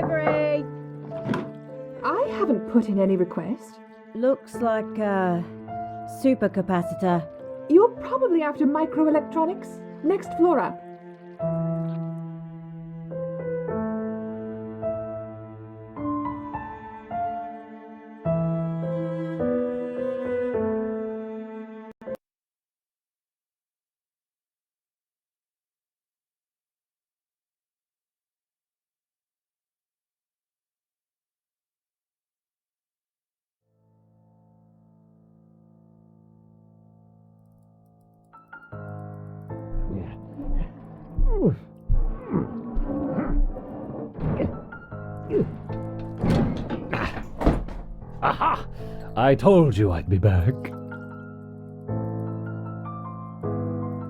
Delivery! I haven't put in any request. Looks like a supercapacitor. You're probably after microelectronics. Next floor up. Aha! I told you I'd be back.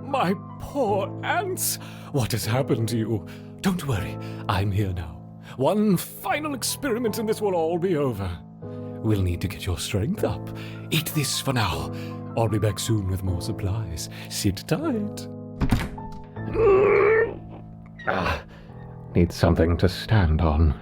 My poor ants! What has happened to you? Don't worry, I'm here now. One final experiment and this will all be over. We'll need to get your strength up. Eat this for now. I'll be back soon with more supplies. Sit tight. Need something to stand on.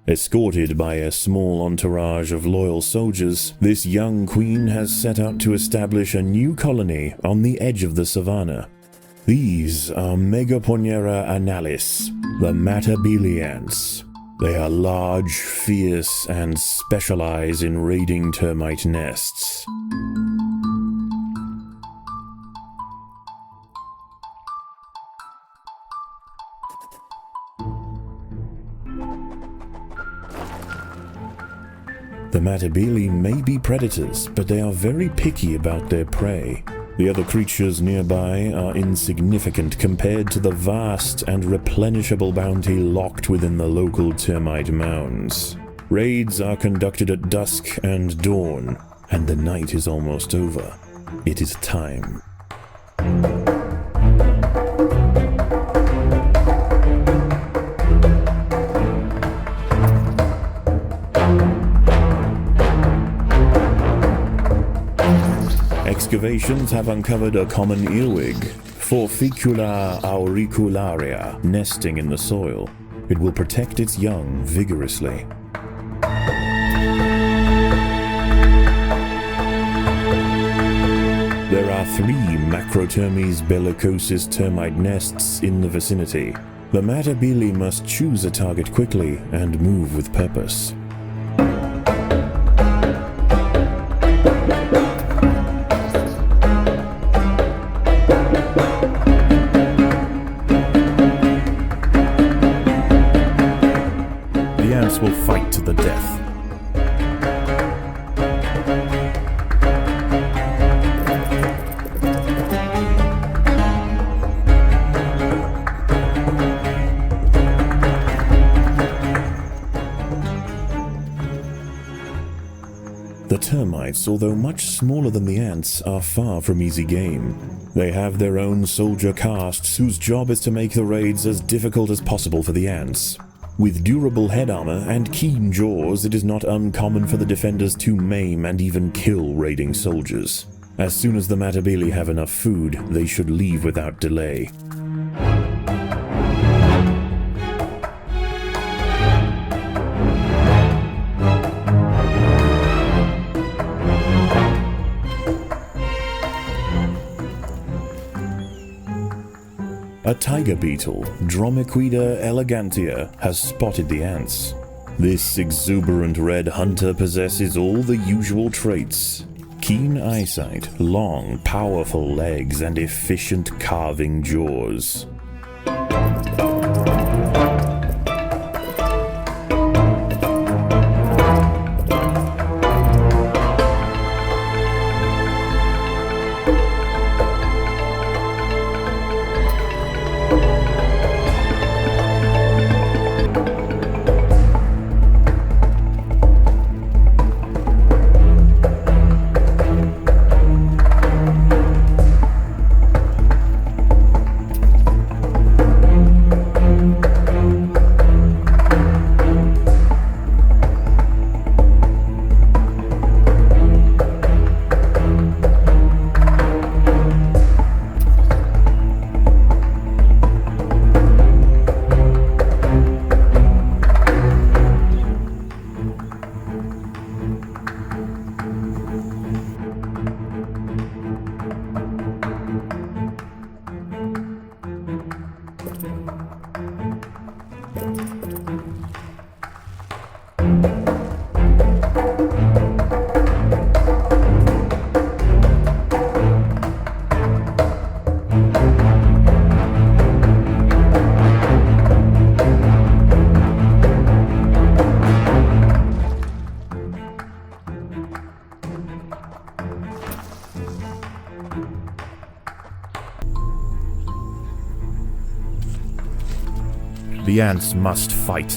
Escorted by a small entourage of loyal soldiers, this young queen has set out to establish a new colony on the edge of the savannah. These are Megaponera analis, the mattabele ants. They are large, fierce, and specialize in raiding termite nests. The mattabele may be predators, but they are very picky about their prey. The other creatures nearby are insignificant compared to the vast and replenishable bounty locked within the local termite mounds. Raids are conducted at dusk and dawn, and the night is almost over. It is time. Excavations have uncovered a common earwig, Forficula auricularia, nesting in the soil. It will protect its young vigorously. There are 3 Macrotermes bellicosus termite nests in the vicinity. The mattabele must choose a target quickly and move with purpose. Will fight to the death. The termites, although much smaller than the ants, are far from easy game. They have their own soldier castes whose job is to make the raids as difficult as possible for the ants. With durable head armor and keen jaws, it is not uncommon for the defenders to maim and even kill raiding soldiers. As soon as the mattabele have enough food, they should leave without delay. A tiger beetle, Dromaeoquida elegantia, has spotted the ants. This exuberant red hunter possesses all the usual traits: keen eyesight, long, powerful legs, and efficient carving jaws. The ants must fight.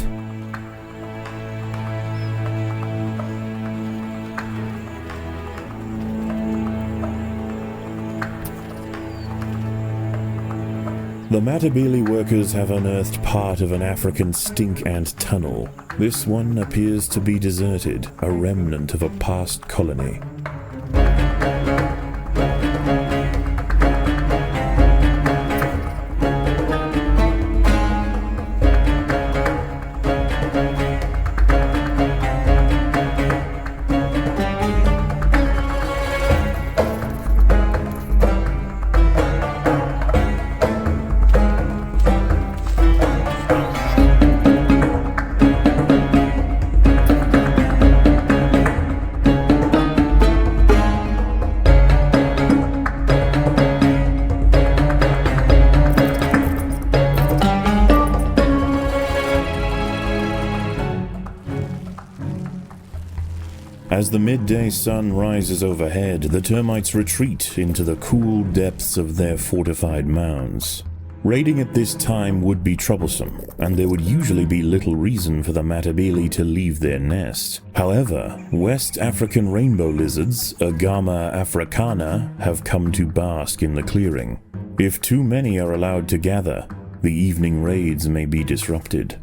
The mattabele workers have unearthed part of an African stink ant tunnel. This one appears to be deserted, a remnant of a past colony. As the midday sun rises overhead, the termites retreat into the cool depths of their fortified mounds. Raiding at this time would be troublesome, and there would usually be little reason for the matabele to leave their nest. However, West African rainbow lizards, Agama africana, have come to bask in the clearing. If too many are allowed to gather, the evening raids may be disrupted.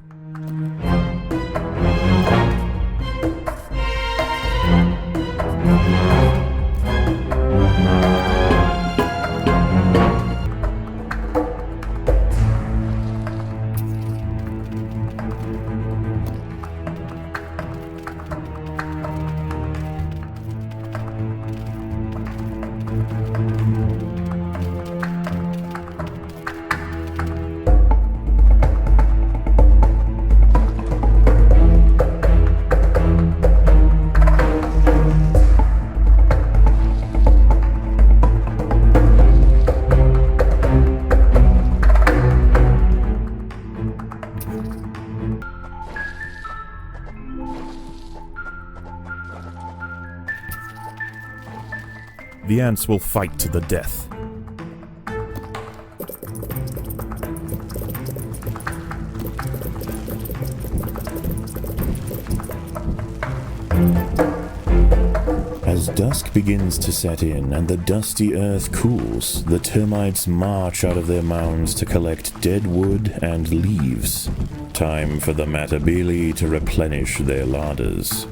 The ants will fight to the death. As dusk begins to set in and the dusty earth cools, the termites march out of their mounds to collect dead wood and leaves. Time for the matabele to replenish their larders.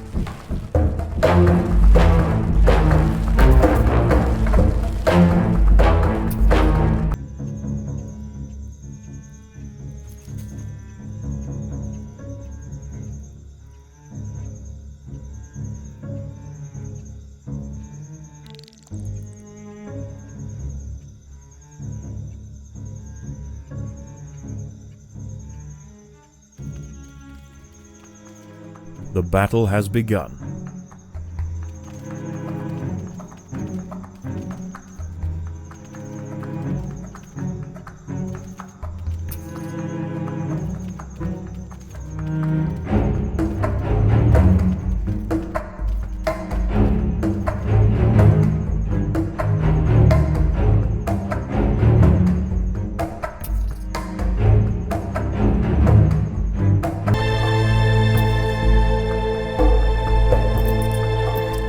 The battle has begun.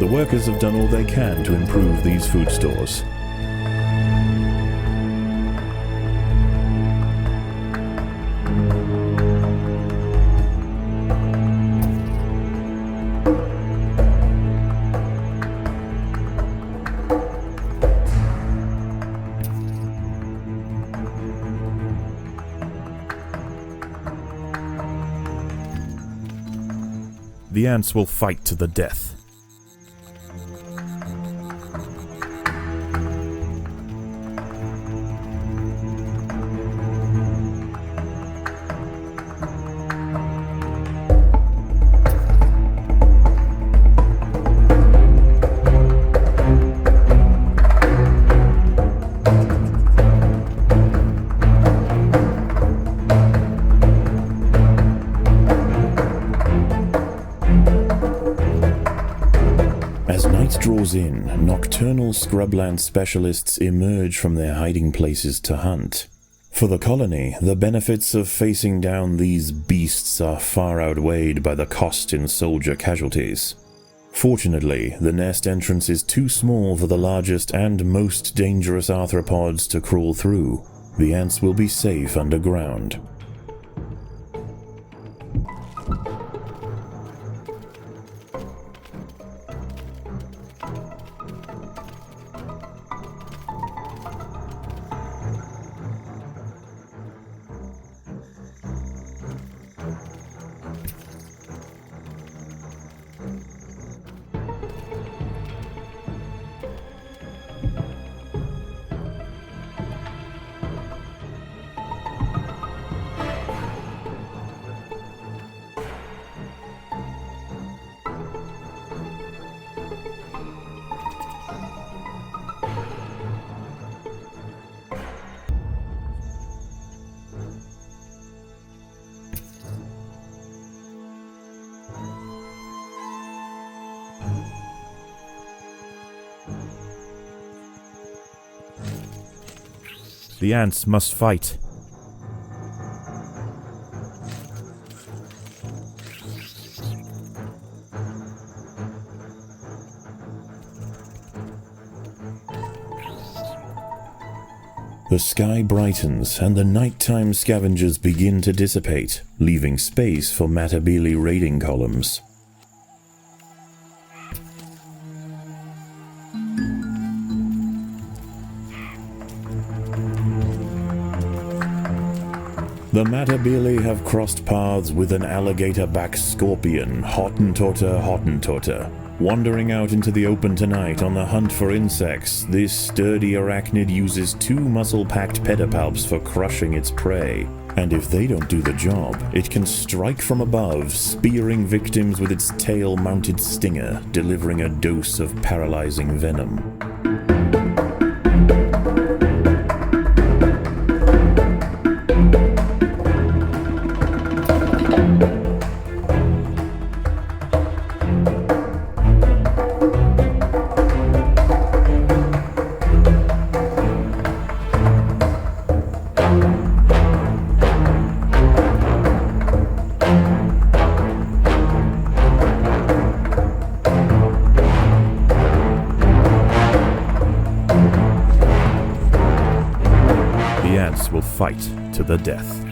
The workers have done all they can to improve these food stores. The ants will fight to the death. As night draws in, nocturnal scrubland specialists emerge from their hiding places to hunt. For the colony, the benefits of facing down these beasts are far outweighed by the cost in soldier casualties. Fortunately, the nest entrance is too small for the largest and most dangerous arthropods to crawl through. The ants will be safe underground. The ants must fight. The sky brightens and the nighttime scavengers begin to dissipate, leaving space for matabele raiding columns. The mattabele have crossed paths with an alligator-backed scorpion, Hottentotter. Wandering out into the open tonight on the hunt for insects, this sturdy arachnid uses 2 muscle-packed pedipalps for crushing its prey. And if they don't do the job, it can strike from above, spearing victims with its tail-mounted stinger, delivering a dose of paralyzing venom. Will fight to the death.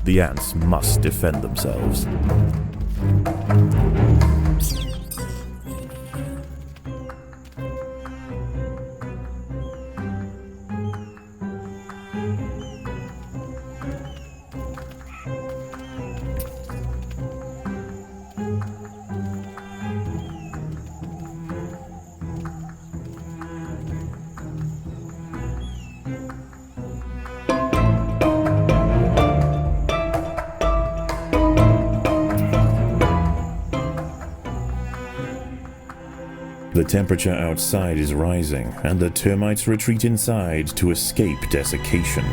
The ants must defend themselves. The temperature outside is rising, and the termites retreat inside to escape desiccation.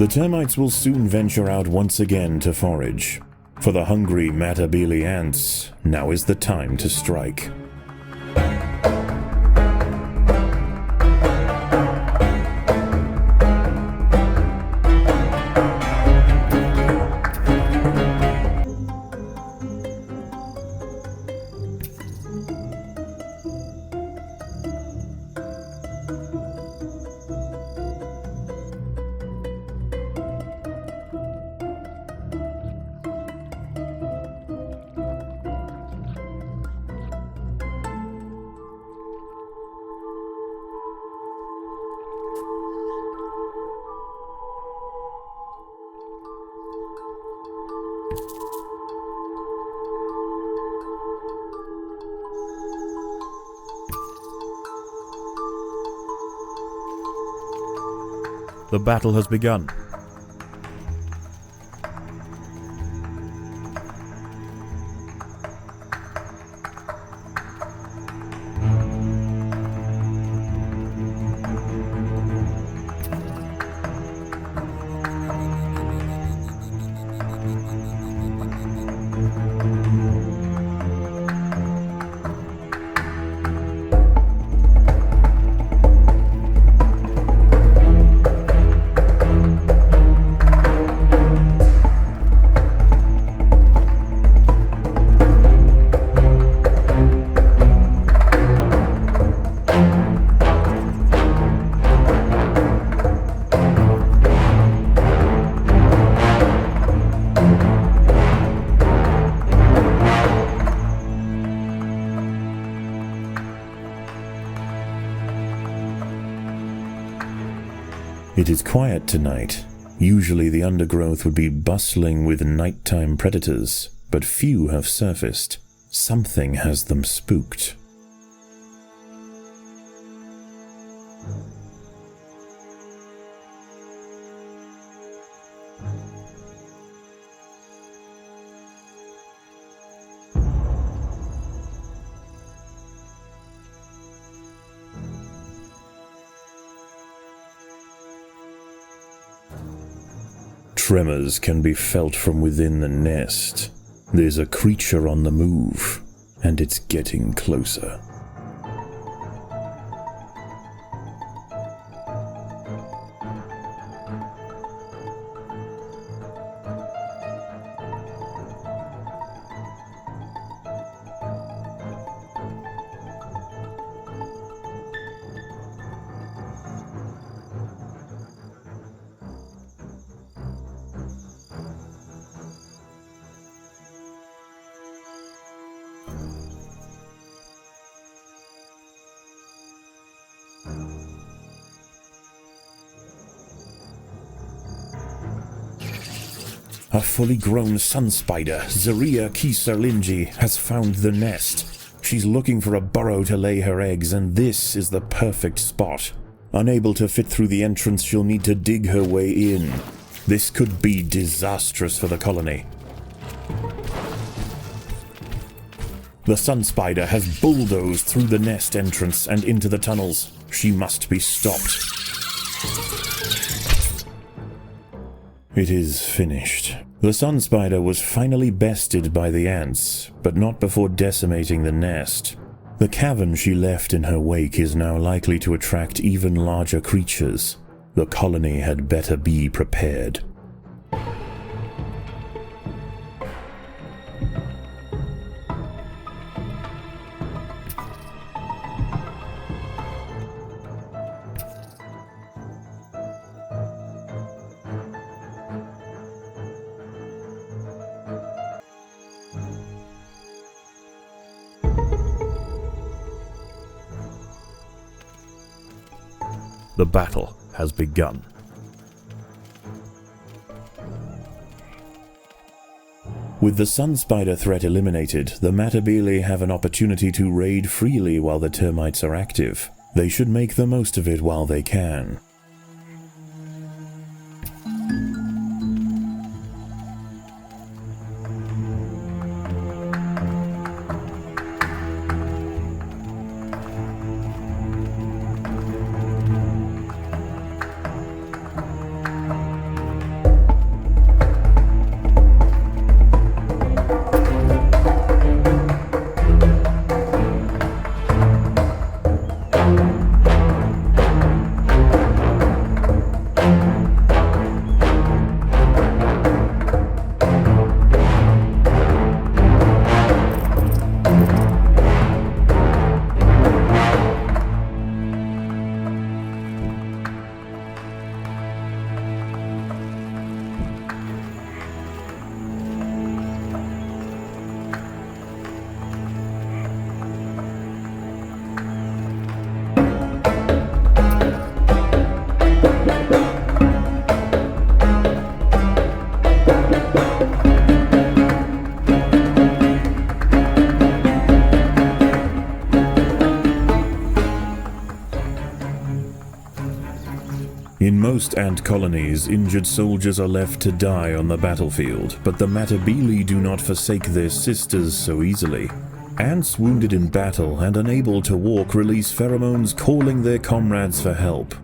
termites will soon venture out once again to forage. For the hungry matabele ants, now is the time to strike. The battle has begun. It is quiet tonight. Usually the undergrowth would be bustling with nighttime predators, but few have surfaced. Something has them spooked. Tremors can be felt from within the nest. There's a creature on the move, and it's getting closer. A fully grown sun spider, Zaria Kisarlinji, has found the nest. She's looking for a burrow to lay her eggs, and this is the perfect spot. Unable to fit through the entrance, she'll need to dig her way in. This could be disastrous for the colony. The sun spider has bulldozed through the nest entrance and into the tunnels. She must be stopped. It is finished. The sun spider was finally bested by the ants, but not before decimating the nest. The cavern she left in her wake is now likely to attract even larger creatures. The colony had better be prepared. The battle has begun. With the sun spider threat eliminated, the mattabele have an opportunity to raid freely while the termites are active. They should make the most of it while they can. In most ant colonies, injured soldiers are left to die on the battlefield, but the matabele do not forsake their sisters so easily. Ants wounded in battle and unable to walk release pheromones calling their comrades for help.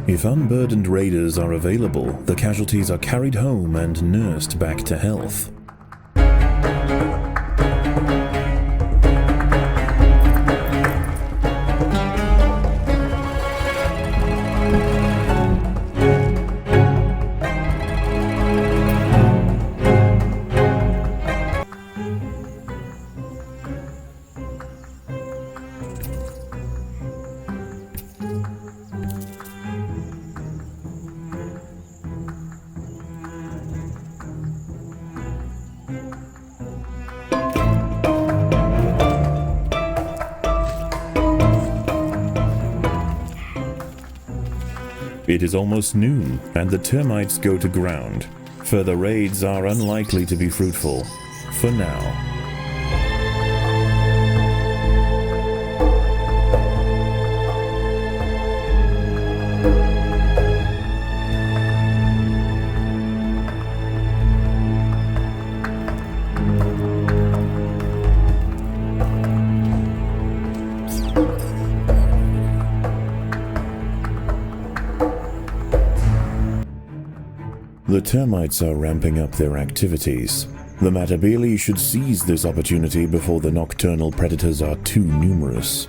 If unburdened raiders are available, the casualties are carried home and nursed back to health. It is almost noon, and the termites go to ground. Further raids are unlikely to be fruitful, for now. The termites are ramping up their activities. The matabele should seize this opportunity before the nocturnal predators are too numerous.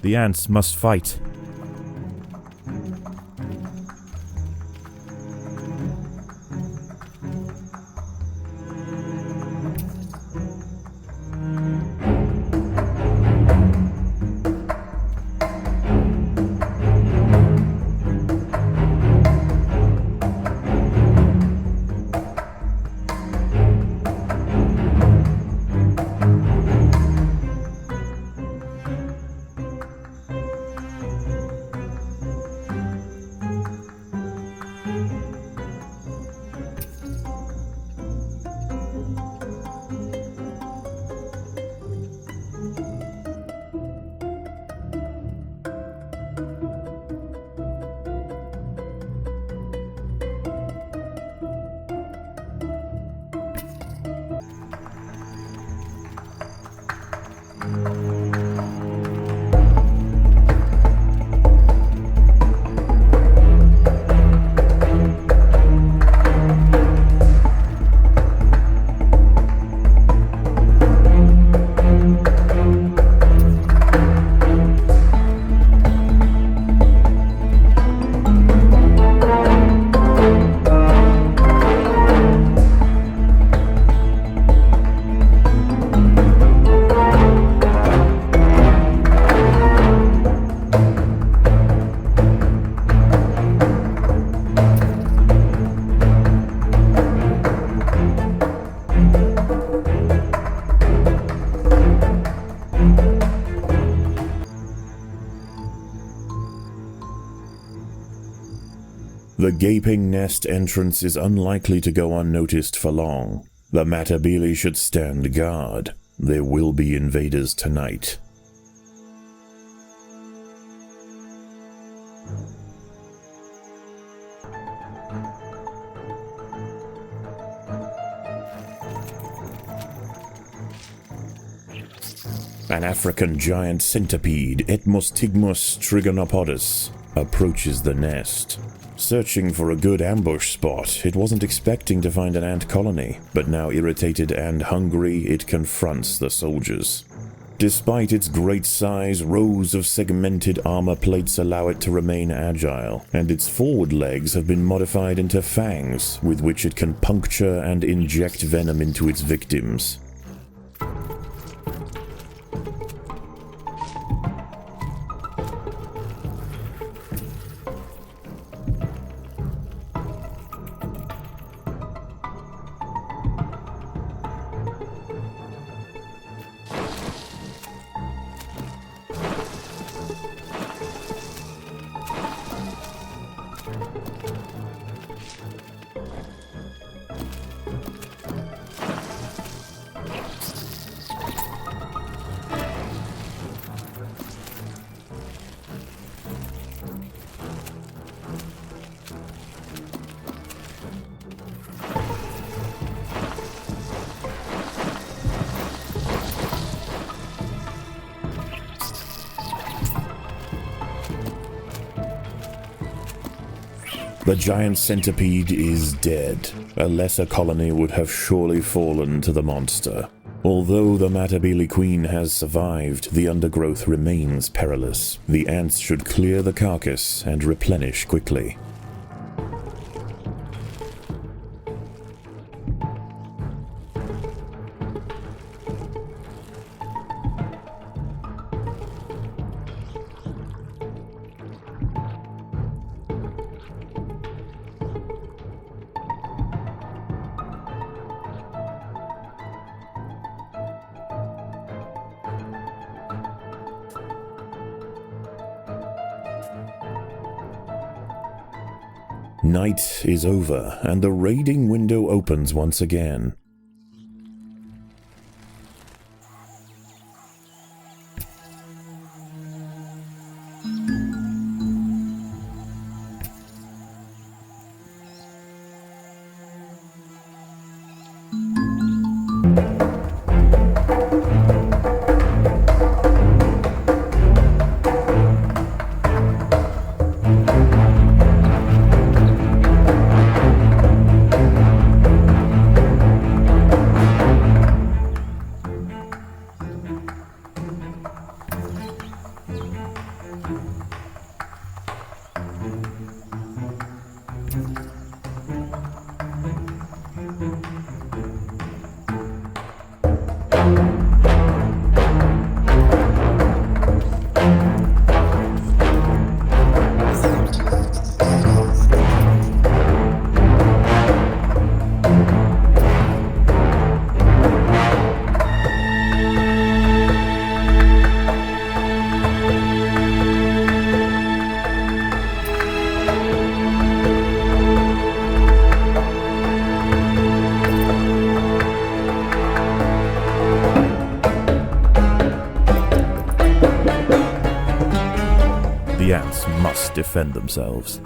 The ants must fight. The gaping nest entrance is unlikely to go unnoticed for long. The matabele should stand guard. There will be invaders tonight. An African giant centipede, Etmostigmus trigonopodus, approaches the nest. Searching for a good ambush spot, it wasn't expecting to find an ant colony, but now irritated and hungry, it confronts the soldiers. Despite its great size, rows of segmented armor plates allow it to remain agile, and its forward legs have been modified into fangs, with which it can puncture and inject venom into its victims. The giant centipede is dead. A lesser colony would have surely fallen to the monster. Although the mattabele queen has survived, the undergrowth remains perilous. The ants should clear the carcass and replenish quickly. Night is over, and the raiding window opens once again. The ants must defend themselves.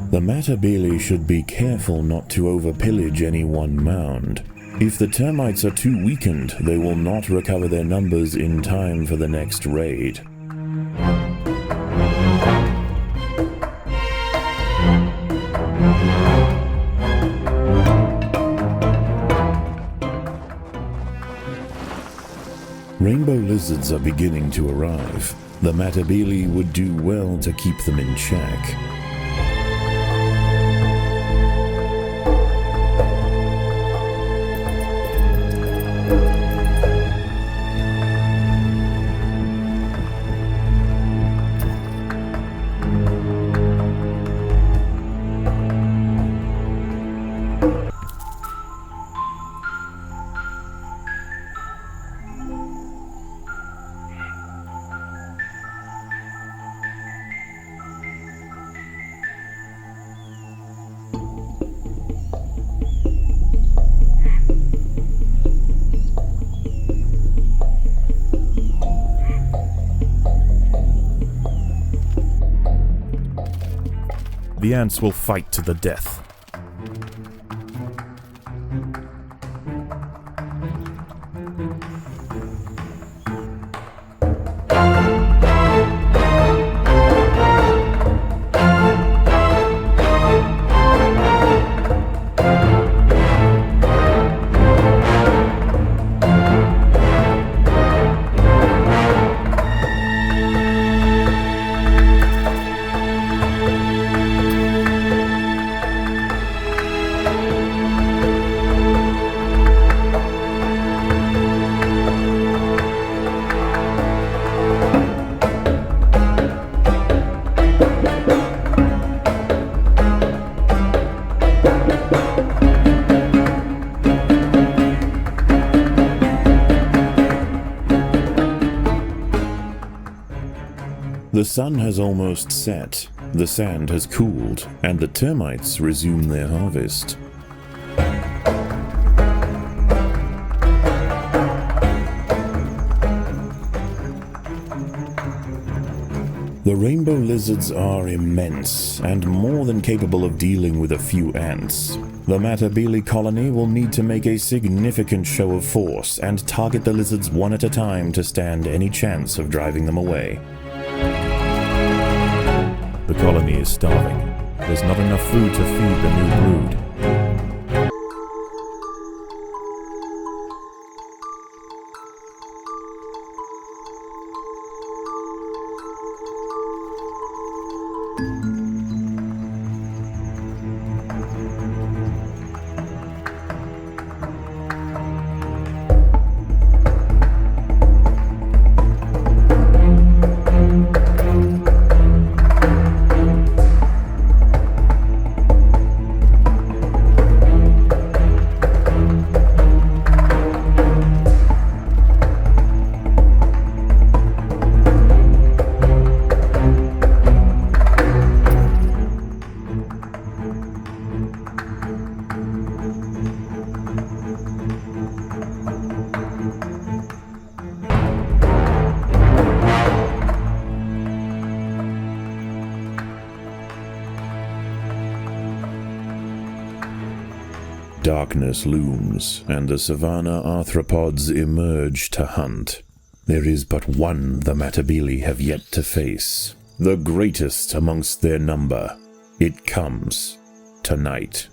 The mattabele should be careful not to overpillage any one mound. If the termites are too weakened, they will not recover their numbers in time for the next raid. Rainbow lizards are beginning to arrive. The mattabele would do well to keep them in check. The ants will fight to the death. The sun has almost set, the sand has cooled, and the termites resume their harvest. The rainbow lizards are immense and more than capable of dealing with a few ants. The matabele colony will need to make a significant show of force and target the lizards one at a time to stand any chance of driving them away. The colony is starving. There's not enough food to feed the new brood. Darkness looms, and the savanna arthropods emerge to hunt. There is but one the matabele have yet to face, the greatest amongst their number. It comes tonight.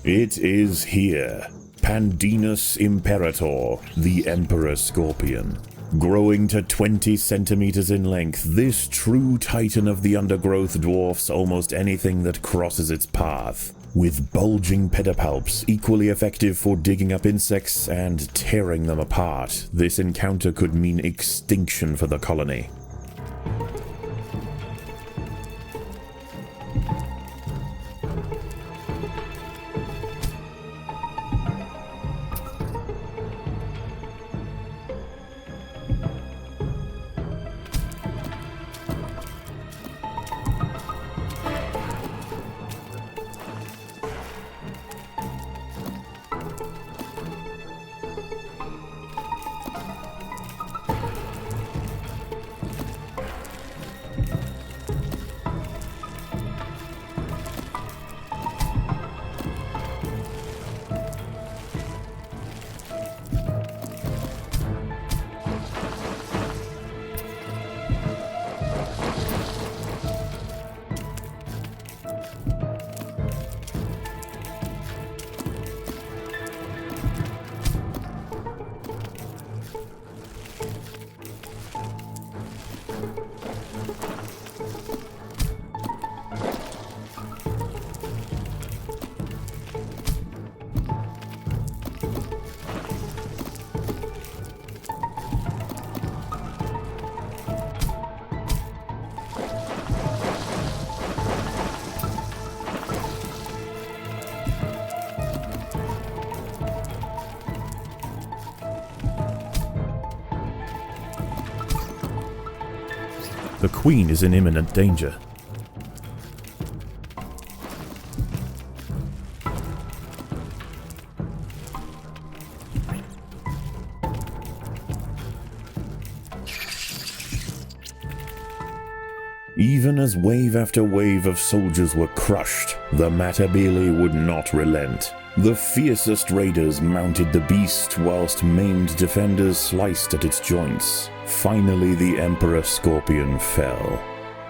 It is here, Pandinus Imperator, the Emperor Scorpion. Growing to 20 centimeters in length, this true titan of the undergrowth dwarfs almost anything that crosses its path. With bulging pedipalps equally effective for digging up insects and tearing them apart, this encounter could mean extinction for the colony. The Queen is in imminent danger. Even as wave after wave of soldiers were crushed, the matabele would not relent. The fiercest raiders mounted the beast whilst maimed defenders sliced at its joints. Finally, the Emperor Scorpion fell.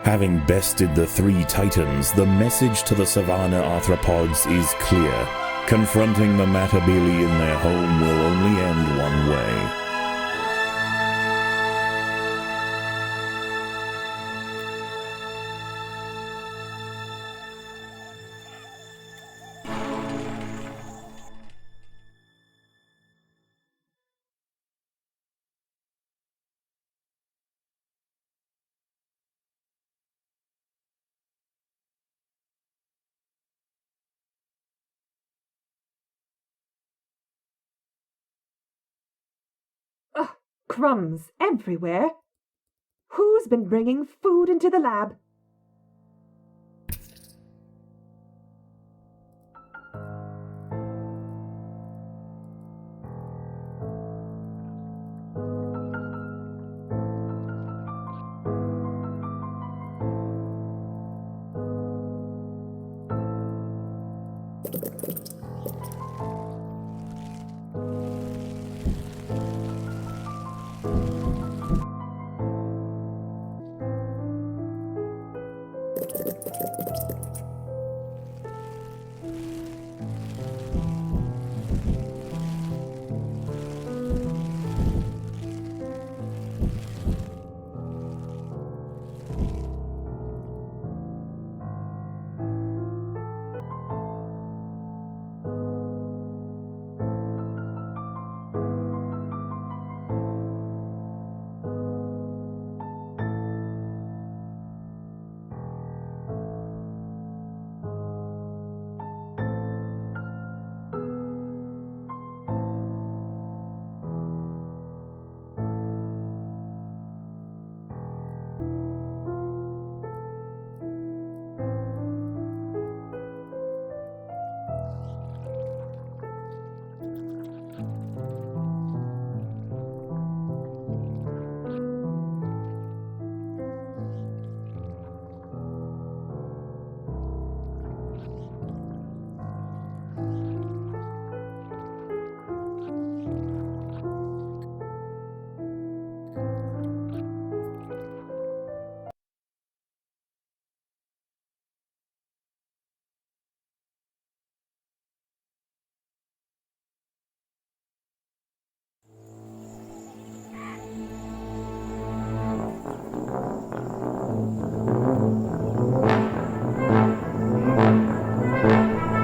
Having bested the three titans, the message to the savanna arthropods is clear. Confronting the matabele in their home will only end one way. Ugh, crumbs everywhere. Who's been bringing food into the lab?